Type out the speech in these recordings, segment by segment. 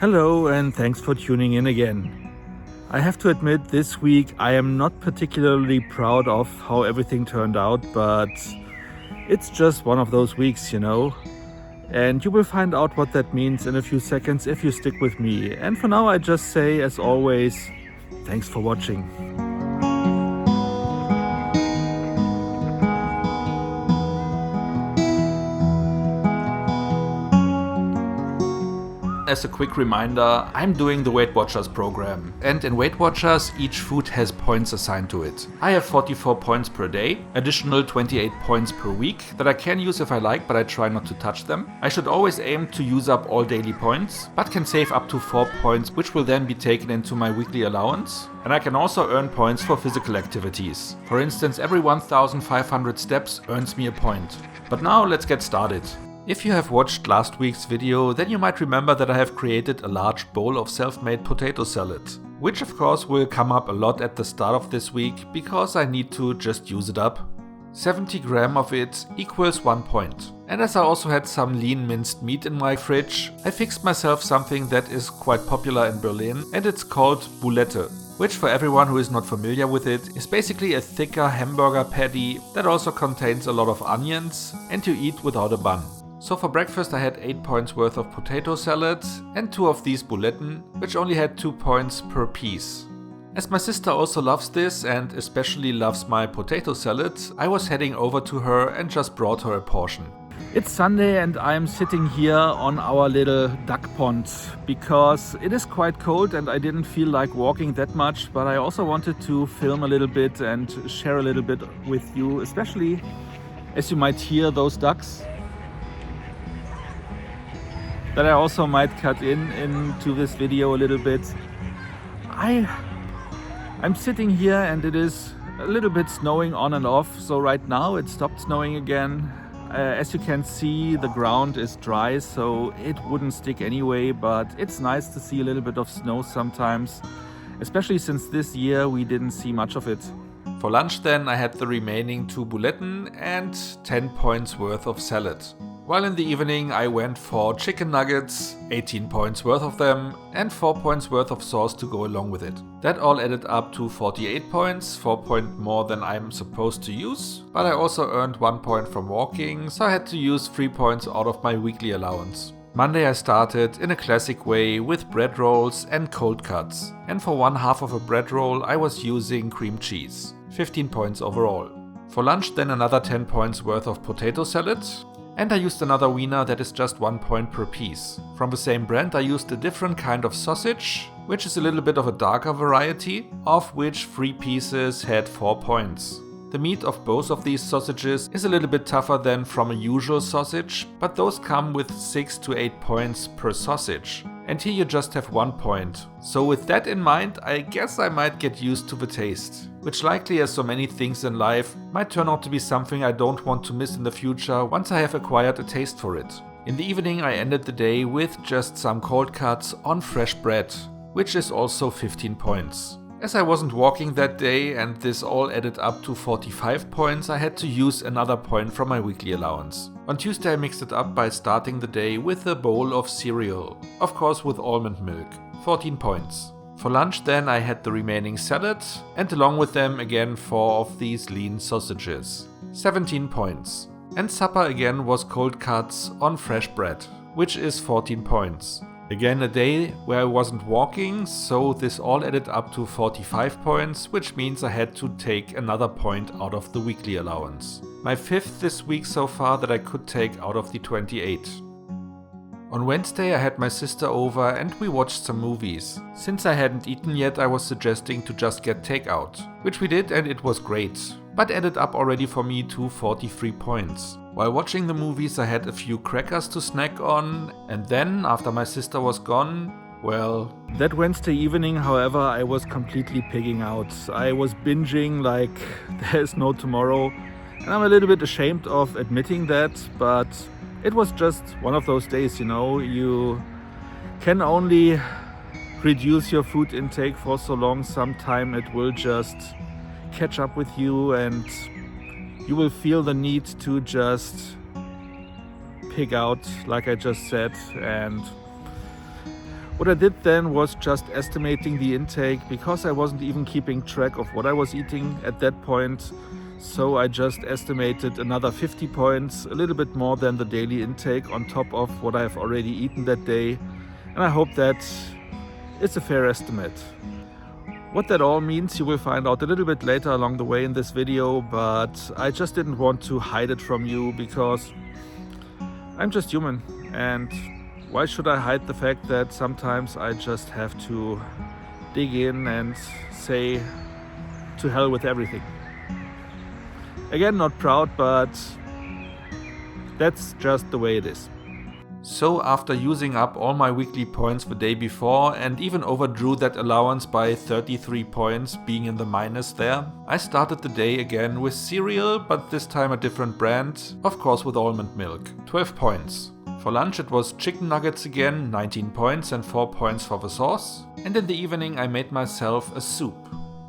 Hello and thanks for tuning in again. I have to admit, this week I am not particularly proud of how everything turned out, but it's just one of those weeks, And you will find out what that means in a few seconds if you stick with me. And for now I just say, as always, thanks for watching. As a quick reminder, I'm doing the Weight Watchers program, and in Weight Watchers each food has points assigned to it. I have 44 points per day, additional 28 points per week that I can use if I like, but I try not to touch them. I should always aim to use up all daily points, but can save up to 4 points, which will then be taken into my weekly allowance. And I can also earn points for physical activities. For instance, every 1,500 steps earns me a point. But now let's get started. If you have watched last week's video, then you might remember that I have created a large bowl of self-made potato salad, which of course will come up a lot at the start of this week because I need to just use it up. 70 grams of it equals 1 point. And as I also had some lean minced meat in my fridge, I fixed myself something that is quite popular in Berlin, and it's called Boulette, which for everyone who is not familiar with it is basically a thicker hamburger patty that also contains a lot of onions and you eat without a bun. So for breakfast I had 8 points worth of potato salad and 2 of these bouletten, which only had 2 points per piece. As my sister also loves this and especially loves my potato salad, I was heading over to her and just brought her a portion. It's Sunday and I'm sitting here on our little duck pond because it is quite cold and I didn't feel like walking that much, but I also wanted to film a little bit and share a little bit with you, especially as you might hear those ducks that I also might cut into this video a little bit. I'm sitting here and it is a little bit snowing on and off, so right now it stopped snowing again. As you can see, the ground is dry, so it wouldn't stick anyway, but it's nice to see a little bit of snow sometimes, especially since this year we didn't see much of it. For lunch then I had the remaining 2 bouletten and 10 points worth of salad. While in the evening I went for chicken nuggets, 18 points worth of them, and 4 points worth of sauce to go along with it. That all added up to 48 points, 4 points more than I'm supposed to use, but I also earned 1 point from walking, so I had to use 3 points out of my weekly allowance. Monday I started in a classic way with bread rolls and cold cuts, and for 1/2 of a bread roll I was using cream cheese, 15 points overall. For lunch then another 10 points worth of potato salad, and I used another wiener that is just 1 point per piece. From the same brand I used a different kind of sausage, which is a little bit of a darker variety, of which 3 pieces had 4 points. The meat of both of these sausages is a little bit tougher than from a usual sausage, but those come with 6 to 8 points per sausage. And here you just have 1 point. So with that in mind, I guess I might get used to the taste, which likely, as so many things in life, might turn out to be something I don't want to miss in the future once I have acquired a taste for it. In the evening I ended the day with just some cold cuts on fresh bread, which is also 15 points. As I wasn't walking that day and this all added up to 45 points, I had to use another point from my weekly allowance. On Tuesday I mixed it up by starting the day with a bowl of cereal, of course with almond milk, 14 points. For lunch then I had the remaining salad and along with them again 4 of these lean sausages, 17 points. And supper again was cold cuts on fresh bread, which is 14 points. Again a day where I wasn't walking, so this all added up to 45 points, which means I had to take another point out of the weekly allowance. My 5th this week so far that I could take out of the 28. On Wednesday I had my sister over and we watched some movies. Since I hadn't eaten yet, I was suggesting to just get takeout, which we did and it was great, but added up already for me to 43 points. While watching the movies I had a few crackers to snack on, and then after my sister was gone, well, that Wednesday evening, however, I was completely pigging out. I was binging like there's no tomorrow, and I'm a little bit ashamed of admitting that, but it was just one of those days, you can only reduce your food intake for so long. Sometime it will just catch up with you and you will feel the need to just pig out, like I just said. And What I did then was just estimating the intake, because I wasn't even keeping track of what I was eating at that point. So I just estimated another 50 points, a little bit more than the daily intake on top of what I've already eaten that day. And I hope that it's a fair estimate. What that all means you will find out a little bit later along the way in this video, but I just didn't want to hide it from you because I'm just human, and why should I hide the fact that sometimes I just have to dig in and say to hell with everything. Again, not proud, but that's just the way it is. So after using up all my weekly points the day before and even overdrew that allowance by 33 points, being in the minus there, I started the day again with cereal, but this time a different brand, of course with almond milk, 12 points. For lunch it was chicken nuggets again, 19 points and 4 points for the sauce. And in the evening I made myself a soup,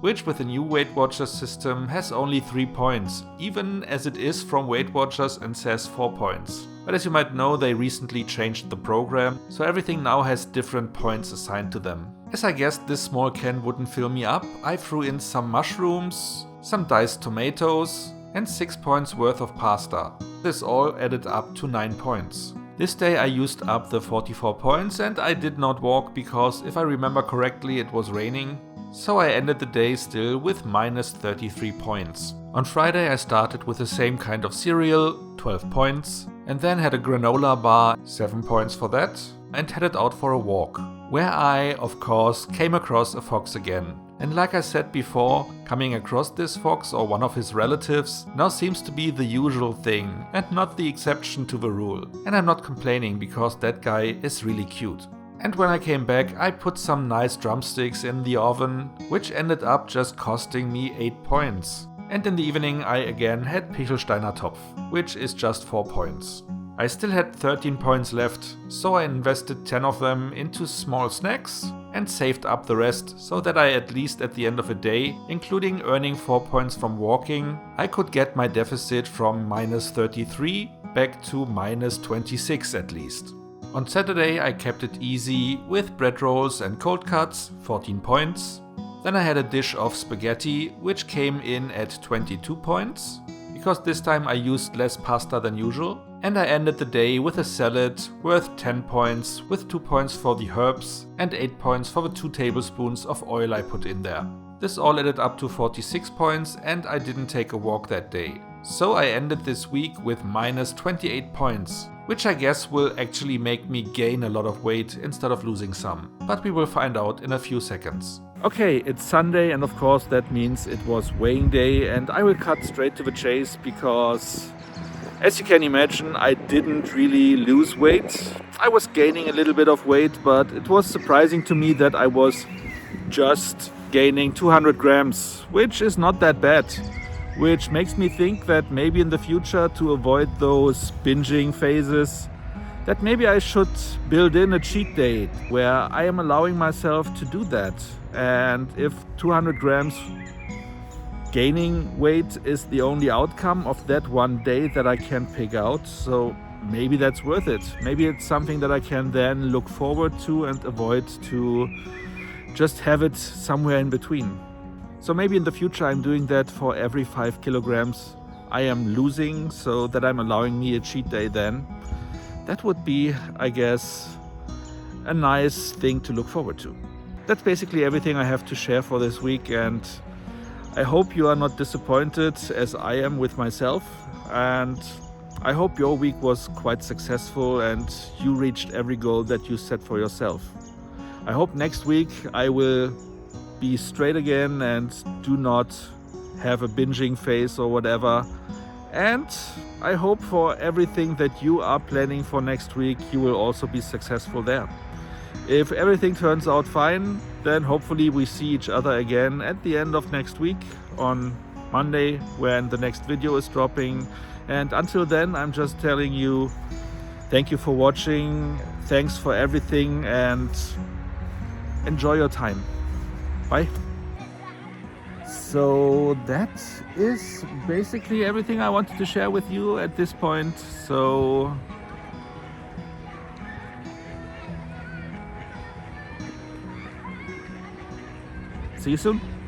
which with the new Weight Watchers system has only 3 points, even as it is from Weight Watchers and says 4 points. But as you might know, they recently changed the program, so everything now has different points assigned to them. As I guessed this small can wouldn't fill me up, I threw in some mushrooms, some diced tomatoes and 6 points worth of pasta. This all added up to 9 points. This day I used up the 44 points and I did not walk because, if I remember correctly, it was raining. So I ended the day still with minus 33 points. On Friday I started with the same kind of cereal, 12 points, and then had a granola bar, 7 points for that, and headed out for a walk, where I, of course, came across a fox again. And like I said before, coming across this fox or one of his relatives now seems to be the usual thing and not the exception to the rule. And I'm not complaining because that guy is really cute. And when I came back, I put some nice drumsticks in the oven, which ended up just costing me 8 points. And in the evening I again had Pichelsteiner Topf, which is just 4 points. I still had 13 points left, so I invested 10 of them into small snacks and saved up the rest so that I, at least at the end of a day, including earning 4 points from walking, I could get my deficit from minus 33 back to minus 26 at least. On Saturday I kept it easy with bread rolls and cold cuts, 14 points. Then I had a dish of spaghetti, which came in at 22 points, because this time I used less pasta than usual. And I ended the day with a salad worth 10 points, with 2 points for the herbs and 8 points for the 2 tablespoons of oil I put in there. This all added up to 46 points and I didn't take a walk that day. So I ended this week with minus 28 points, which I guess will actually make me gain a lot of weight instead of losing some. But we will find out in a few seconds. Okay, it's Sunday and of course that means it was weighing day, and I will cut straight to the chase because, as you can imagine, I didn't really lose weight. I was gaining a little bit of weight, but it was surprising to me that I was just gaining 200 grams, which is not that bad. Which makes me think that maybe in the future, to avoid those binging phases, that maybe I should build in a cheat day where I am allowing myself to do that. And if 200 grams gaining weight is the only outcome of that one day that I can pick out, so maybe that's worth it. Maybe it's something that I can then look forward to and avoid to just have it somewhere in between. So maybe in the future I'm doing that for every 5 kilograms I am losing, so that I'm allowing me a cheat day then. That would be, I guess, a nice thing to look forward to. That's basically everything I have to share for this week, and I hope you are not disappointed as I am with myself, and I hope your week was quite successful and you reached every goal that you set for yourself. I hope next week I will be straight again and do not have a binging phase or whatever. And I hope for everything that you are planning for next week, you will also be successful there. If everything turns out fine, then hopefully we see each other again at the end of next week on Monday, when the next video is dropping. And until then, I'm just telling you, thank you for watching, thanks for everything, and enjoy your time. Bye. So that is basically everything I wanted to share with you at this point. So See you soon.